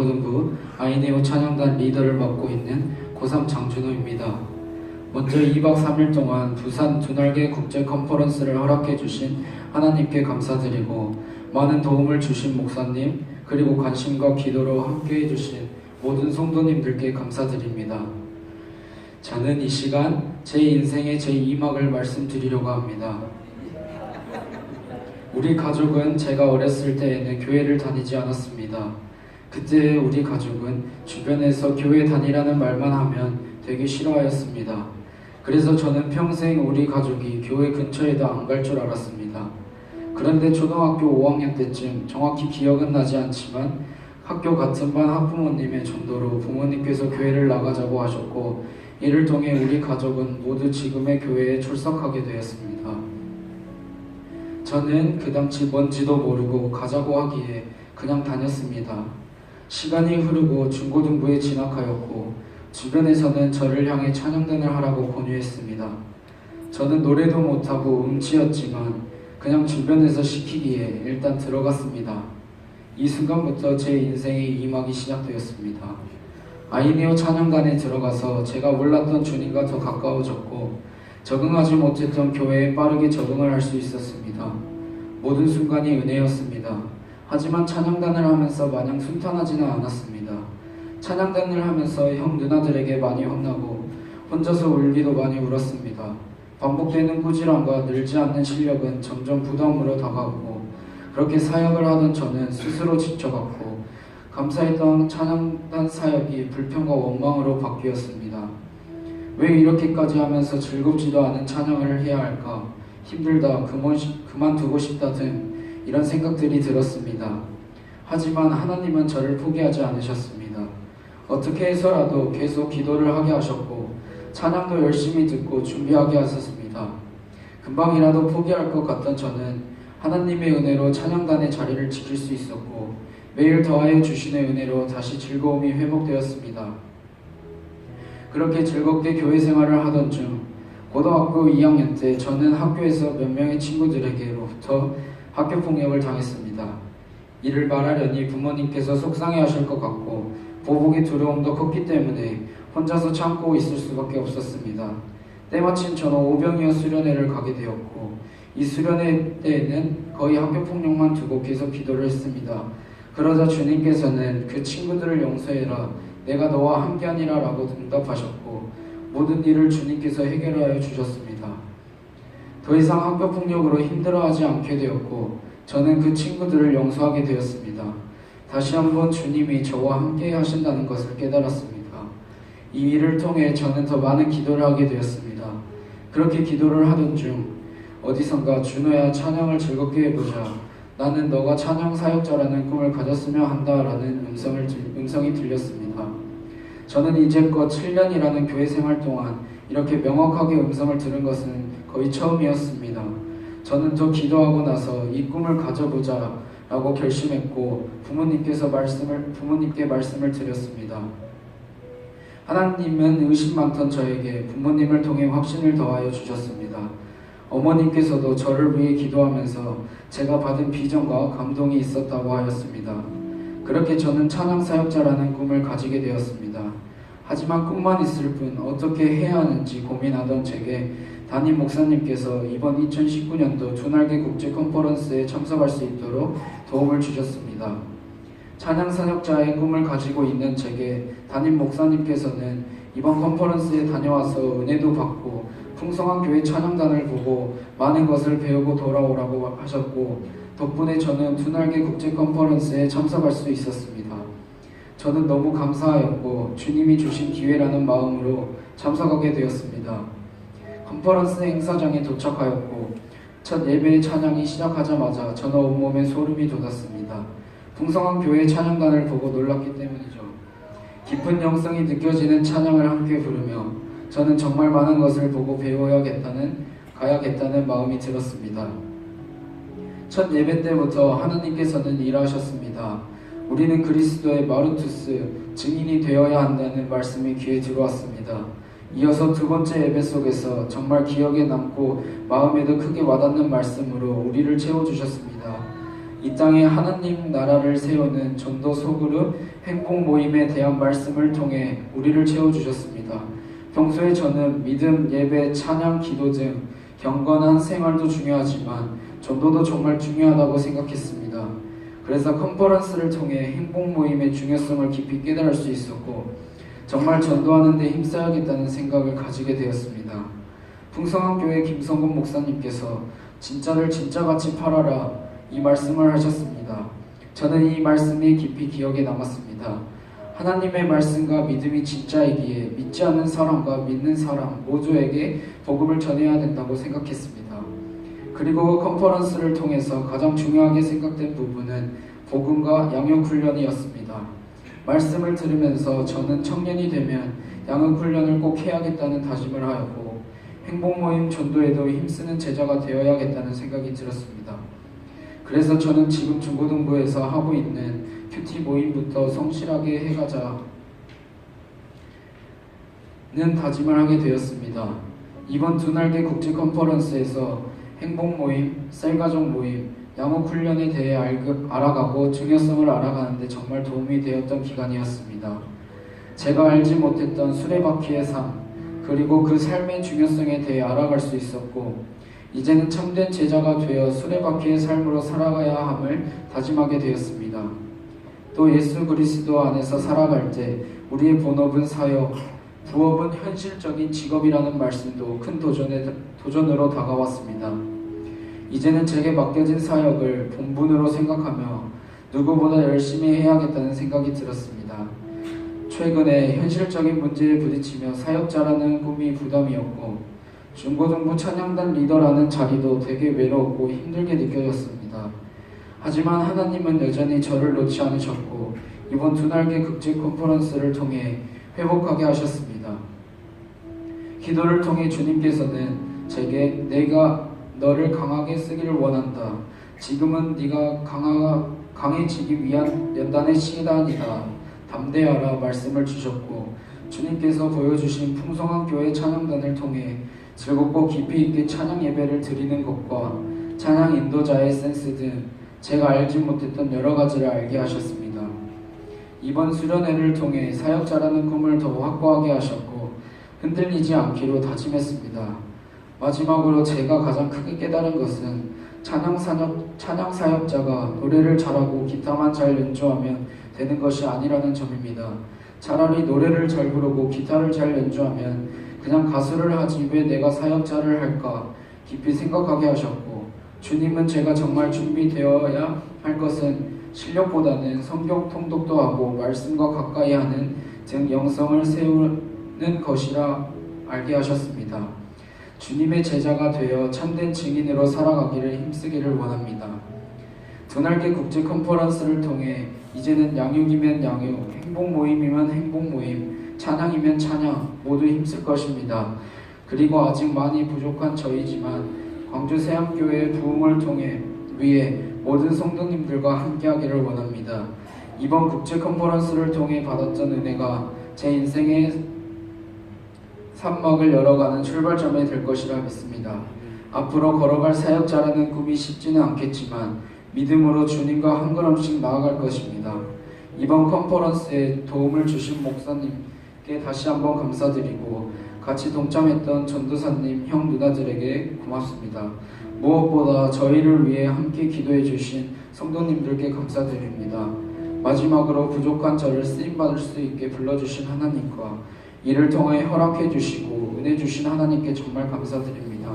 중고등부 아이네오 찬양단 리더를 맡고 있는 고3 장준호입니다. 먼저 2박 3일 동안 부산 두날개 국제 컨퍼런스를 허락해 주신 하나님께 감사드리고 많은 도움을 주신 목사님 그리고 관심과 기도로 함께해 주신 모든 성도님들께 감사드립니다. 저는 이 시간 제 인생의 제2막을 말씀드리려고 합니다. 우리 가족은 제가 어렸을 때에는 교회를 다니지 않았습니다. 그때 우리 가족은 주변에서 교회 다니라는 말만 하면 되게 싫어하였습니다. 그래서 저는 평생 우리 가족이 교회 근처에도 안 갈 줄 알았습니다. 그런데 초등학교 5학년 때쯤 정확히 기억은 나지 않지만 학교 같은 반 학부모님의 전도로 부모님께서 교회를 나가자고 하셨고 이를 통해 우리 가족은 모두 지금의 교회에 출석하게 되었습니다. 저는 그 당시 뭔지도 모르고 가자고 하기에 그냥 다녔습니다. 시간이 흐르고 중고등부에 진학하였고 주변에서는 저를 향해 찬양단을 하라고 권유했습니다. 저는 노래도 못하고 음치였지만 그냥 주변에서 시키기에 일단 들어갔습니다. 이 순간부터 제 인생의 2막이 시작되었습니다. 아이네오 찬양단에 들어가서 제가 몰랐던 주님과 더 가까워졌고 적응하지 못했던 교회에 빠르게 적응을 할 수 있었습니다. 모든 순간이 은혜였습니다. 하지만 찬양단을 하면서 마냥 순탄하지는 않았습니다. 찬양단을 하면서 형 누나들에게 많이 혼나고 혼자서 울기도 많이 울었습니다. 반복되는 꾸지람과 늘지 않는 실력은 점점 부담으로 다가오고 그렇게 사역을 하던 저는 스스로 지쳐갔고 감사했던 찬양단 사역이 불평과 원망으로 바뀌었습니다. 왜 이렇게까지 하면서 즐겁지도 않은 찬양을 해야 할까? 힘들다, 그만두고 싶다 등 이런 생각들이 들었습니다. 하지만 하나님은 저를 포기하지 않으셨습니다. 어떻게 해서라도 계속 기도를 하게 하셨고 찬양도 열심히 듣고 준비하게 하셨습니다. 금방이라도 포기할 것 같던 저는 하나님의 은혜로 찬양단의 자리를 지킬 수 있었고 매일 더하여 주시는 은혜로 다시 즐거움이 회복되었습니다. 그렇게 즐겁게 교회 생활을 하던 중 고등학교 2학년 때 저는 학교에서 몇 명의 친구들에게로부터 학교 폭력을 당했습니다. 이를 말하려니 부모님께서 속상해하실 것 같고 보복의 두려움도 컸기 때문에 혼자서 참고 있을 수밖에 없었습니다. 때마침 저는 오병이어 수련회를 가게 되었고 이 수련회 때에는 거의 학교 폭력만 두고 계속 기도를 했습니다. 그러자 주님께서는 그 친구들을 용서해라 내가 너와 함께하니라 라고 응답하셨고 모든 일을 주님께서 해결하여 주셨습니다. 더 이상 학교 폭력으로 힘들어하지 않게 되었고 저는 그 친구들을 용서하게 되었습니다. 다시 한번 주님이 저와 함께 하신다는 것을 깨달았습니다. 이 일을 통해 저는 더 많은 기도를 하게 되었습니다. 그렇게 기도를 하던 중 어디선가 준호야 찬양을 즐겁게 해보자. 나는 너가 찬양 사역자라는 꿈을 가졌으면 한다라는 음성이 들렸습니다. 저는 이제껏 7년이라는 교회 생활 동안 이렇게 명확하게 음성을 들은 것은 거의 처음이었습니다. 저는 더 기도하고 나서 이 꿈을 가져보자 라고 결심했고 부모님께 말씀을 드렸습니다. 하나님은 의심 많던 저에게 부모님을 통해 확신을 더하여 주셨습니다. 어머님께서도 저를 위해 기도하면서 제가 받은 비전과 감동이 있었다고 하였습니다. 그렇게 저는 찬양 사역자라는 꿈을 가지게 되었습니다. 하지만 꿈만 있을 뿐 어떻게 해야 하는지 고민하던 제게 담임 목사님께서 이번 2019년도 두날개 국제 컨퍼런스에 참석할 수 있도록 도움을 주셨습니다. 찬양 사역자의 꿈을 가지고 있는 제게 담임 목사님께서는 이번 컨퍼런스에 다녀와서 은혜도 받고 풍성한 교회 찬양단을 보고 많은 것을 배우고 돌아오라고 하셨고 덕분에 저는 두날개 국제 컨퍼런스에 참석할 수 있었습니다. 저는 너무 감사하였고 주님이 주신 기회라는 마음으로 참석하게 되었습니다. 컨퍼런스 행사장에 도착하였고 첫 예배 찬양이 시작하자마자 저는 온몸에 소름이 돋았습니다. 풍성한 교회 찬양단을 보고 놀랐기 때문이죠. 깊은 영성이 느껴지는 찬양을 함께 부르며 저는 정말 많은 것을 보고 가야겠다는 마음이 들었습니다. 첫 예배 때부터 하나님께서는 일하셨습니다. 우리는 그리스도의 마루투스, 증인이 되어야 한다는 말씀이 귀에 들어왔습니다. 이어서 두 번째 예배 속에서 정말 기억에 남고 마음에도 크게 와닿는 말씀으로 우리를 채워주셨습니다. 이 땅에 하나님 나라를 세우는 전도 소그룹 행복 모임에 대한 말씀을 통해 우리를 채워주셨습니다. 평소에 저는 믿음, 예배, 찬양, 기도 등 경건한 생활도 중요하지만 전도도 정말 중요하다고 생각했습니다. 그래서 컨퍼런스를 통해 행복 모임의 중요성을 깊이 깨달을 수 있었고 정말 전도하는 데 힘써야겠다는 생각을 가지게 되었습니다. 풍성한 교회 김성곤 목사님께서 진짜를 진짜같이 팔아라 이 말씀을 하셨습니다. 저는 이 말씀이 깊이 기억에 남았습니다. 하나님의 말씀과 믿음이 진짜이기에 믿지 않는 사람과 믿는 사람 모두에게 복음을 전해야 된다고 생각했습니다. 그리고 컨퍼런스를 통해서 가장 중요하게 생각된 부분은 복음과 양육훈련이었습니다. 말씀을 들으면서 저는 청년이 되면 양육훈련을 꼭 해야겠다는 다짐을 하였고 행복모임 전도에도 힘쓰는 제자가 되어야겠다는 생각이 들었습니다. 그래서 저는 지금 중고등부에서 하고 있는 큐티 모임부터 성실하게 해가자는 다짐을 하게 되었습니다. 이번 두 날개 국제 컨퍼런스에서 행복 모임, 셀가족 모임, 양육훈련에 대해 알아가고 중요성을 알아가는데 정말 도움이 되었던 기간이었습니다. 제가 알지 못했던 수레바퀴의 삶, 그리고 그 삶의 중요성에 대해 알아갈 수 있었고 이제는 참된 제자가 되어 수레바퀴의 삶으로 살아가야 함을 다짐하게 되었습니다. 또 예수 그리스도 안에서 살아갈 때 우리의 본업은 사역, 부업은 현실적인 직업이라는 말씀도 큰 도전으로 다가왔습니다. 이제는 제게 맡겨진 사역을 본분으로 생각하며 누구보다 열심히 해야겠다는 생각이 들었습니다. 최근에 현실적인 문제에 부딪히며 사역자라는 꿈이 부담이었고 중고등부 찬양단 리더라는 자리도 되게 외로웠고 힘들게 느껴졌습니다. 하지만 하나님은 여전히 저를 놓지 않으셨고 이번 두 날개 국제 컨퍼런스를 통해 회복하게 하셨습니다. 기도를 통해 주님께서는 제게 내가 너를 강하게 쓰기를 원한다. 지금은 네가 강해지기 위한 연단의 시간이다. 담대하라 말씀을 주셨고 주님께서 보여주신 풍성한 교회 찬양단을 통해 즐겁고 깊이 있게 찬양 예배를 드리는 것과 찬양 인도자의 센스 등 제가 알지 못했던 여러 가지를 알게 하셨습니다. 이번 수련회를 통해 사역자라는 꿈을 더 확고하게 하셨고 흔들리지 않기로 다짐했습니다. 마지막으로 제가 가장 크게 깨달은 것은 찬양 사역자가 노래를 잘하고 기타만 잘 연주하면 되는 것이 아니라는 점입니다. 차라리 노래를 잘 부르고 기타를 잘 연주하면 그냥 가수를 하지 왜 내가 사역자를 할까 깊이 생각하게 하셨고 주님은 제가 정말 준비되어야 할 것은 실력보다는 성경 통독도 하고 말씀과 가까이 하는 등 영성을 세우는 것이라 알게 하셨습니다. 주님의 제자가 되어 참된 증인으로 살아가기를 힘쓰기를 원합니다. 두 날개 국제 컨퍼런스를 통해 이제는 양육이면 양육, 행복 모임이면 행복 모임, 찬양이면 찬양 모두 힘쓸 것입니다. 그리고 아직 많이 부족한 저희지만 광주 세암교회의 부흥을 통해 위해 모든 성도님들과 함께하기를 원합니다. 이번 국제 컨퍼런스를 통해 받았던 은혜가 제 인생의 산막을 열어가는 출발점이 될 것이라 믿습니다. 앞으로 걸어갈 사역자라는 꿈이 쉽지는 않겠지만 믿음으로 주님과 한 걸음씩 나아갈 것입니다. 이번 컨퍼런스에 도움을 주신 목사님께 다시 한번 감사드리고 같이 동참했던 전도사님, 형, 누나들에게 고맙습니다. 무엇보다 저희를 위해 함께 기도해 주신 성도님들께 감사드립니다. 마지막으로 부족한 저를 쓰임받을 수 있게 불러주신 하나님과 이를 통해 허락해 주시고 은혜 주신 하나님께 정말 감사드립니다.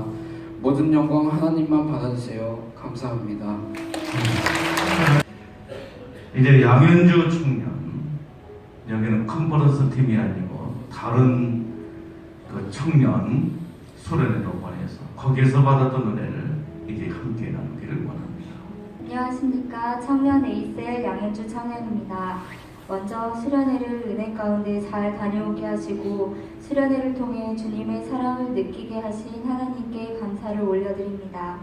모든 영광 하나님만 받아주세요. 감사합니다. 이제 양현주 청년, 여기는 컨퍼런스 팀이 아니고 다른 그 청년 수련회로 보내서 거기에서 받았던 은혜를 이제 함께 나누기를 원합니다. 안녕하십니까. 청년 에이셀 양현주 청년입니다. 먼저 수련회를 은혜 가운데 잘 다녀오게 하시고 수련회를 통해 주님의 사랑을 느끼게 하신 하나님께 감사를 올려드립니다.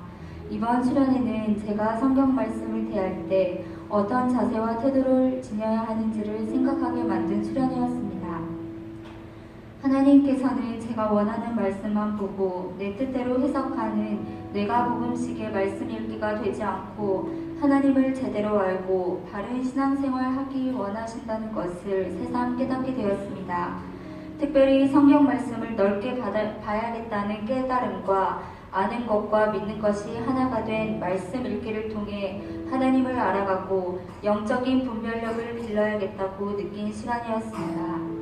이번 수련회는 제가 성경 말씀을 대할 때 어떤 자세와 태도를 지녀야 하는지를 생각하게 만든 수련회였습니다. 하나님께서는 제가 원하는 말씀만 보고 내 뜻대로 해석하는 내가 복음식의 말씀 읽기가 되지 않고 하나님을 제대로 알고 바른 신앙생활 하기 원하신다는 것을 새삼 깨닫게 되었습니다. 특별히 성경 말씀을 넓게 봐야겠다는 깨달음과 아는 것과 믿는 것이 하나가 된 말씀 읽기를 통해 하나님을 알아가고 영적인 분별력을 길러야겠다고 느낀 시간이었습니다.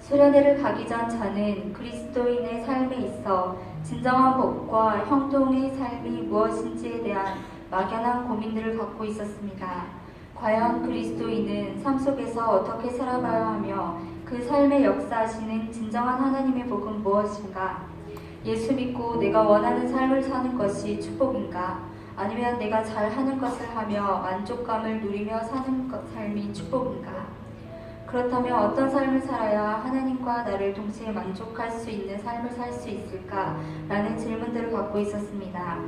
수련회를 가기 전 저는 그리스도인의 삶에 있어 진정한 복과 형통의 삶이 무엇인지에 대한 막연한 고민들을 갖고 있었습니다. 과연 그리스도인은 삶 속에서 어떻게 살아가야 하며 그 삶에 역사하시는 진정한 하나님의 복은 무엇인가? 예수 믿고 내가 원하는 삶을 사는 것이 축복인가? 아니면 내가 잘하는 것을 하며 만족감을 누리며 사는 삶이 축복인가? 그렇다면 어떤 삶을 살아야 하나님과 나를 동시에 만족할 수 있는 삶을 살 수 있을까? 라는 질문들을 갖고 있었습니다.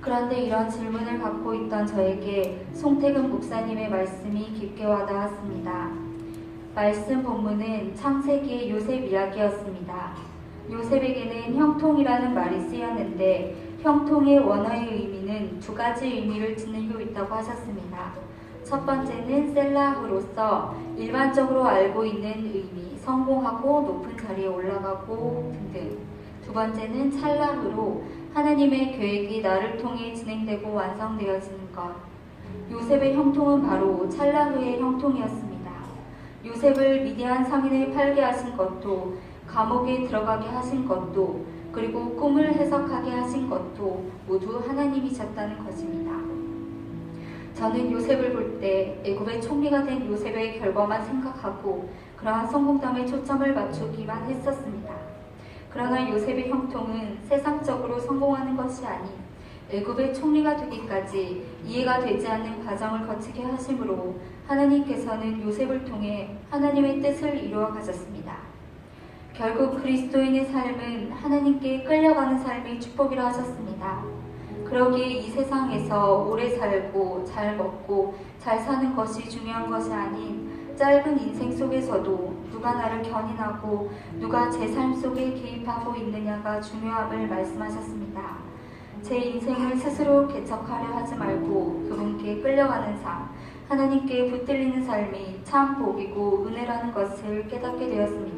그런데 이런 질문을 갖고 있던 저에게 송태근 목사님의 말씀이 깊게 와닿았습니다. 말씀 본문은 창세기의 요셉 이야기였습니다. 요셉에게는 형통이라는 말이 쓰였는데 형통의 원어의 의미는 두 가지 의미를 지니고 있다고 하셨습니다. 첫 번째는 셀라흐로서 일반적으로 알고 있는 의미, 성공하고 높은 자리에 올라가고 등등. 두 번째는 찰라흐로 하나님의 계획이 나를 통해 진행되고 완성되어지는 것. 요셉의 형통은 바로 찰라흐의 형통이었습니다. 요셉을 미디안 상인에 팔게 하신 것도, 감옥에 들어가게 하신 것도, 그리고 꿈을 해석하게 하신 것도 모두 하나님이셨다는 것입니다. 저는 요셉을 볼 때 애굽의 총리가 된 요셉의 결과만 생각하고 그러한 성공담에 초점을 맞추기만 했었습니다. 그러나 요셉의 형통은 세상적으로 성공하는 것이 아닌 애굽의 총리가 되기까지 이해가 되지 않는 과정을 거치게 하심으로 하나님께서는 요셉을 통해 하나님의 뜻을 이루어 가셨습니다. 결국 그리스도인의 삶은 하나님께 끌려가는 삶이 축복이라 하셨습니다. 그러기에 이 세상에서 오래 살고 잘 먹고 잘 사는 것이 중요한 것이 아닌 짧은 인생 속에서도 누가 나를 견인하고 누가 제 삶 속에 개입하고 있느냐가 중요함을 말씀하셨습니다. 제 인생을 스스로 개척하려 하지 말고 그분께 끌려가는 삶, 하나님께 붙들리는 삶이 참 복이고 은혜라는 것을 깨닫게 되었습니다.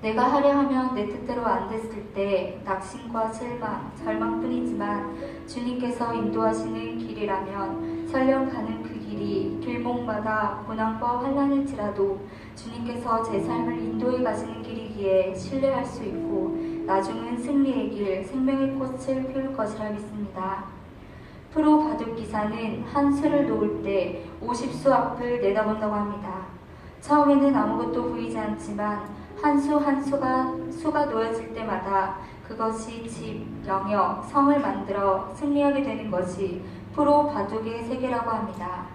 내가 하려 하면 내 뜻대로 안 됐을 때 낙심과 실망, 절망뿐이지만 주님께서 인도하시는 길이라면 설령 가는 그 길이 길목마다 고난과 환난일지라도 주님께서 제 삶을 인도해 가시는 길이기에 신뢰할 수 있고 나중은 승리의 길, 생명의 꽃을 피울 것이라 믿습니다. 프로 바둑 기사는 한 수를 놓을 때 50수 앞을 내다본다고 합니다. 처음에는 아무것도 보이지 않지만 한 수 한 수가 놓여질 때마다 그것이 집, 영역, 성을 만들어 승리하게 되는 것이 프로 바둑의 세계라고 합니다.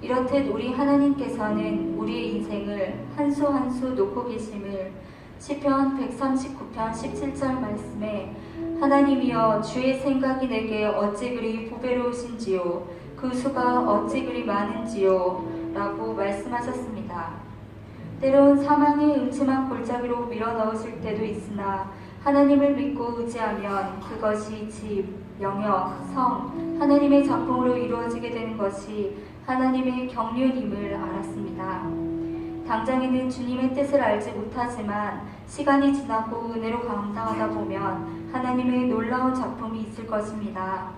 이렇듯 우리 하나님께서는 우리의 인생을 한 수 한 수 놓고 계심을 시편 139편 17절 말씀에 하나님이여 주의 생각이 내게 어찌 그리 보배로우신지요 그 수가 어찌 그리 많은지요 라고 말씀하셨습니다. 때론 사망의 음침한 골짜기로 밀어넣으실 때도 있으나 하나님을 믿고 의지하면 그것이 집, 영역, 성, 하나님의 작품으로 이루어지게 되는 것이 하나님의 경륜임을 알았습니다. 당장에는 주님의 뜻을 알지 못하지만 시간이 지나고 은혜로 감당하다 보면 하나님의 놀라운 작품이 있을 것입니다.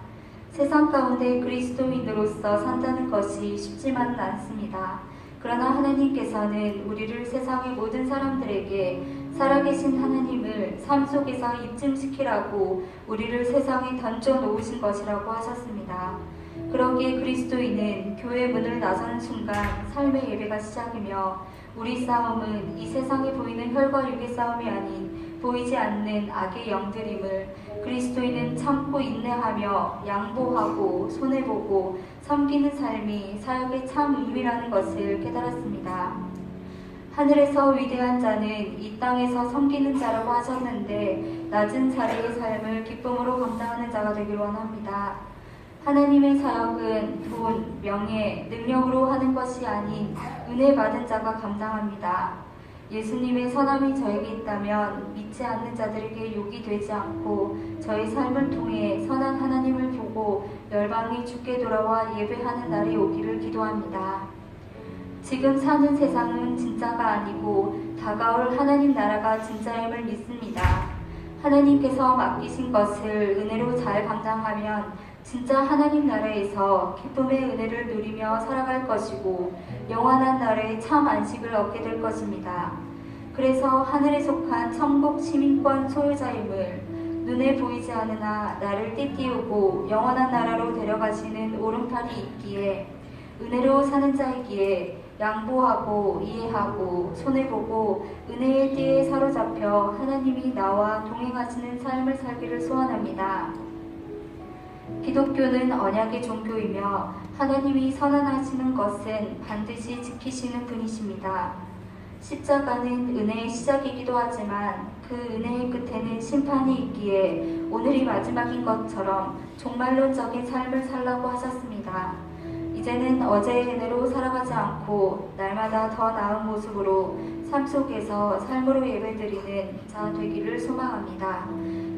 세상 가운데 그리스도인으로서 산다는 것이 쉽지만은 않습니다. 그러나 하나님께서는 우리를 세상의 모든 사람들에게 살아계신 하나님을 삶 속에서 입증시키라고 우리를 세상에 던져놓으신 것이라고 하셨습니다. 그러기에 그리스도인은 교회 문을 나서는 순간 삶의 예배가 시작이며 우리 싸움은 이 세상에 보이는 혈과 육의 싸움이 아닌 보이지 않는 악의 영들임을 그리스도인은 참고 인내하며 양보하고 손해보고 섬기는 삶이 사역의 참 의미라는 것을 깨달았습니다. 하늘에서 위대한 자는 이 땅에서 섬기는 자라고 하셨는데 낮은 자리의 삶을 기쁨으로 감당하는 자가 되길 원합니다. 하나님의 사역은 돈, 명예, 능력으로 하는 것이 아닌 은혜 받은 자가 감당합니다. 예수님의 선함이 저에게 있다면 믿지 않는 자들에게 욕이 되지 않고 저희 삶을 통해 선한 하나님을 보고 열방이 주께 돌아와 예배하는 날이 오기를 기도합니다. 지금 사는 세상은 진짜가 아니고 다가올 하나님 나라가 진짜임을 믿습니다. 하나님께서 맡기신 것을 은혜로 잘 감당하면 진짜 하나님 나라에서 기쁨의 은혜를 누리며 살아갈 것이고 영원한 나라의 참 안식을 얻게 될 것입니다. 그래서 하늘에 속한 천국 시민권 소유자임을 눈에 보이지 않으나 나를 띠띠우고 영원한 나라로 데려가시는 오른팔이 있기에 은혜로 사는 자이기에 양보하고 이해하고 손해보고 은혜의 띠에 사로잡혀 하나님이 나와 동행하시는 삶을 살기를 소원합니다. 기독교는 언약의 종교이며 하나님이 선언하시는 것은 반드시 지키시는 분이십니다. 십자가는 은혜의 시작이기도 하지만 그 은혜의 끝에는 심판이 있기에 오늘이 마지막인 것처럼 종말론적인 삶을 살라고 하셨습니다. 이제는 어제의 은혜로 살아가지 않고 날마다 더 나은 모습으로 삶 속에서 삶으로 예배드리는 자 되기를 소망합니다.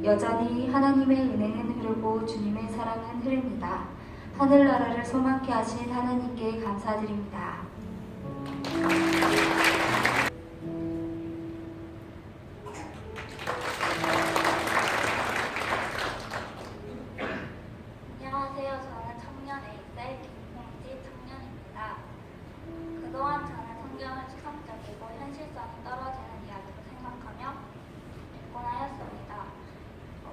여전히 하나님의 은혜는 흐르고 주님의 사랑은 흐릅니다. 하늘나라를 소망케 하신 하나님께 감사드립니다. 안녕하세요. 저는 청년 A세 김홍지 청년입니다. 그동안 저는 성경을 추상적이고 현실성이 떨어지는 이야기로 생각하며 읽곤 하였습니다.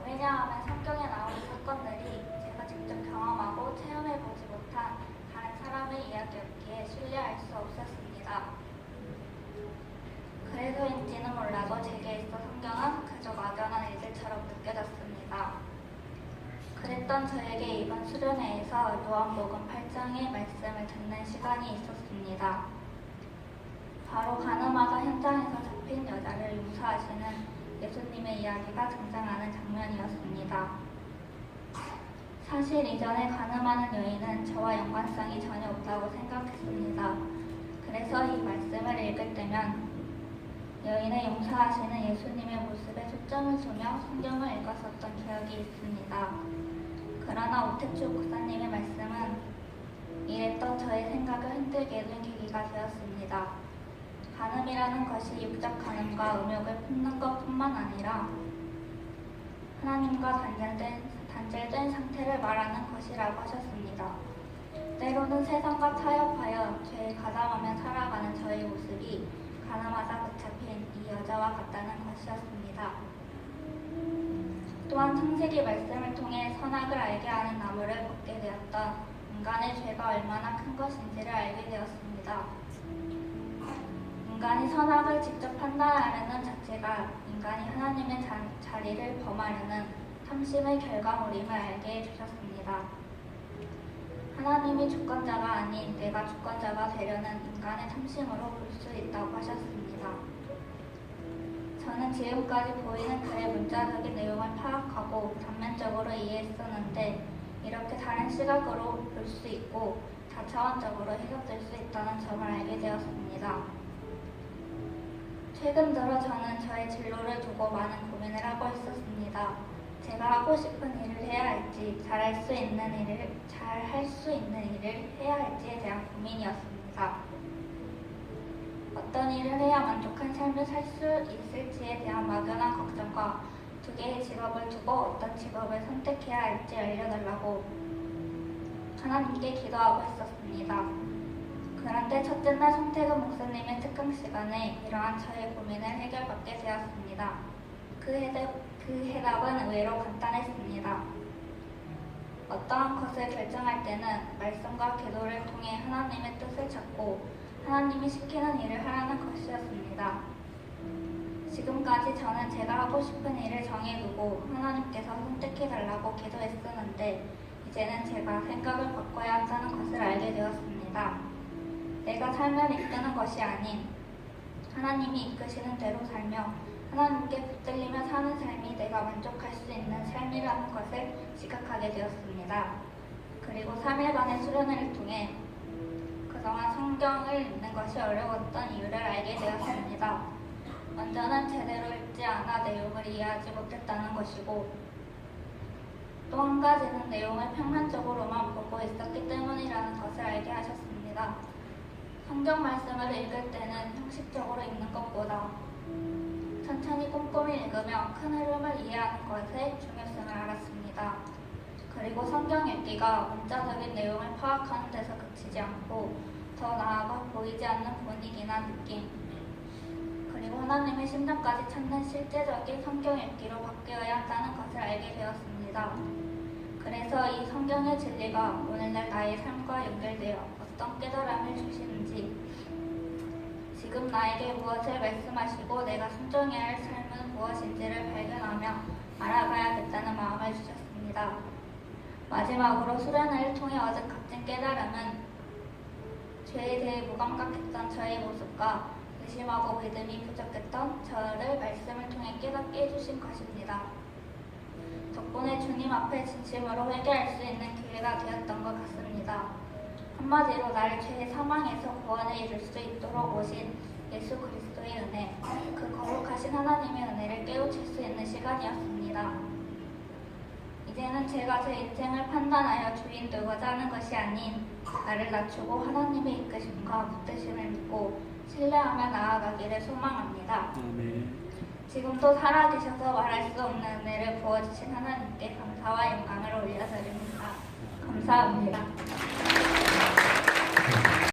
왜냐하면 성경에 나오는 사건들이 제가 직접 경험하고 체험해보지 못한 다른 사람의 이야기였기에 신뢰할 수 없었습니다. 그래서인지는 몰라도 제게 있어 성경은 그저 막연한 일들처럼 느껴졌습니다. 그랬던 저에게 이번 수련회에서 요한복음 8장의 말씀을 듣는 시간이 있었습니다. 바로 가늠하다 현장에서 잡힌 여자를 용서하시는 예수님의 이야기가 등장하는 장면이었습니다. 사실 이전에 가늠하는 여인은 저와 연관성이 전혀 없다고 생각했습니다. 그래서 이 말씀을 읽을 때면 여인을 용서하시는 예수님의 모습에 초점을 두며 성경을 읽었었던 기억이 있습니다. 그러나 오태주 목사님의 말씀은 이랬던 저의 생각을 흔들게 된 계기가 되었습니다. 간음이라는 것이 육적 간음과 음욕을 품는 것뿐만 아니라 하나님과 단절된 상태를 말하는 것이라고 하셨습니다. 때로는 세상과 타협하여 죄에 가담하며 살아가는 저의 모습이 가늠하다 붙잡힌 이 여자와 같다는 것이었습니다. 또한 창세기 말씀을 통해 선악을 알게 하는 나무를 먹게 되었던 인간의 죄가 얼마나 큰 것인지를 알게 되었습니다. 인간이 선악을 직접 판단하려는 자체가 인간이 하나님의 자리를 범하려는 탐심의 결과물임을 알게 해주셨습니다. 하나님이 주권자가 아닌 내가 주권자가 되려는 인간의 탐심으로 볼 수 있다고 하셨습니다. 저는 지금까지 보이는 글의 문자적인 내용을 파악하고 단면적으로 이해했었는데 이렇게 다른 시각으로 볼 수 있고 다차원적으로 해석될 수 있다는 점을 알게 되었습니다. 최근 들어 저는 저의 진로를 두고 많은 고민을 하고 있었습니다. 제가 하고 싶은 일을 해야 할지, 잘할 수 있는 일을 해야 할지에 대한 고민이었습니다. 어떤 일을 해야 만족한 삶을 살 수 있을지에 대한 막연한 걱정과 두 개의 직업을 두고 어떤 직업을 선택해야 할지 알려달라고 하나님께 기도하고 있었습니다. 그런데 첫째 날 송태근 목사님의 특강 시간에 이러한 저의 고민을 해결받게 되었습니다. 그 해답은 의외로 간단했습니다. 어떠한 것을 결정할 때는 말씀과 기도를 통해 하나님의 뜻을 찾고 하나님이 시키는 일을 하라는 것이었습니다. 지금까지 저는 제가 하고 싶은 일을 정해두고 하나님께서 선택해달라고 기도했었는데 이제는 제가 생각을 바꿔야 한다는 것을 알게 되었습니다. 내가 삶을 이끄는 것이 아닌 하나님이 이끄시는 대로 살며 하나님께 붙들리며 사는 삶이 내가 만족할 수 있는 삶이라는 것을 지각하게 되었습니다. 그리고 3일간의 수련회를 통해 그동안 성경을 읽는 것이 어려웠던 이유를 알게 되었습니다. 먼저는 제대로 읽지 않아 내용을 이해하지 못했다는 것이고, 또 한 가지는 내용을 평면적으로만 보고 있었기 때문이라는 것을 알게 하셨습니다. 성경 말씀을 읽을 때는 형식적으로 읽는 것보다 천천히 꼼꼼히 읽으며 큰 흐름을 이해하는 것의 중요성을 알았습니다. 그리고 성경 읽기가 문자적인 내용을 파악하는 데서 그치지 않고 더 나아가 보이지 않는 분위기나 느낌, 그리고 하나님의 심정까지 찾는 실제적인 성경 읽기로 바뀌어야 한다는 것을 알게 되었습니다. 그래서 이 성경의 진리가 오늘날 나의 삶과 연결되어 어떤 깨달음을 주시는지, 지금 나에게 무엇을 말씀하시고 내가 순종해야 할 삶은 무엇인지를 발견하며 알아가야겠다는 마음을 주셨습니다. 마지막으로 수련회를 통해 얻은 값진 깨달음은 죄에 대해 무감각했던 저의 모습과 의심하고 믿음이 부족했던 저를 말씀을 통해 깨닫게 해주신 것입니다. 덕분에 주님 앞에 진심으로 회개할 수 있는 기회가 되었던 것 같습니다. 한마디로 나를 죄의 사망에서 구원해 이룰 수 있도록 오신 예수 그리스도의 은혜, 그 거룩하신 하나님의 은혜를 깨우칠 수 있는 시간이었습니다. 이제는 제가 제 인생을 판단하여 주인 되고자 하는 것이 아닌 나를 낮추고 하나님의 이끄심과 붙드심을 믿고 신뢰하며 나아가기를 소망합니다. 지금도 살아계셔서 말할 수 없는 은혜를 부어주신 하나님께 감사와 영광을 올려드립니다. 감사합니다.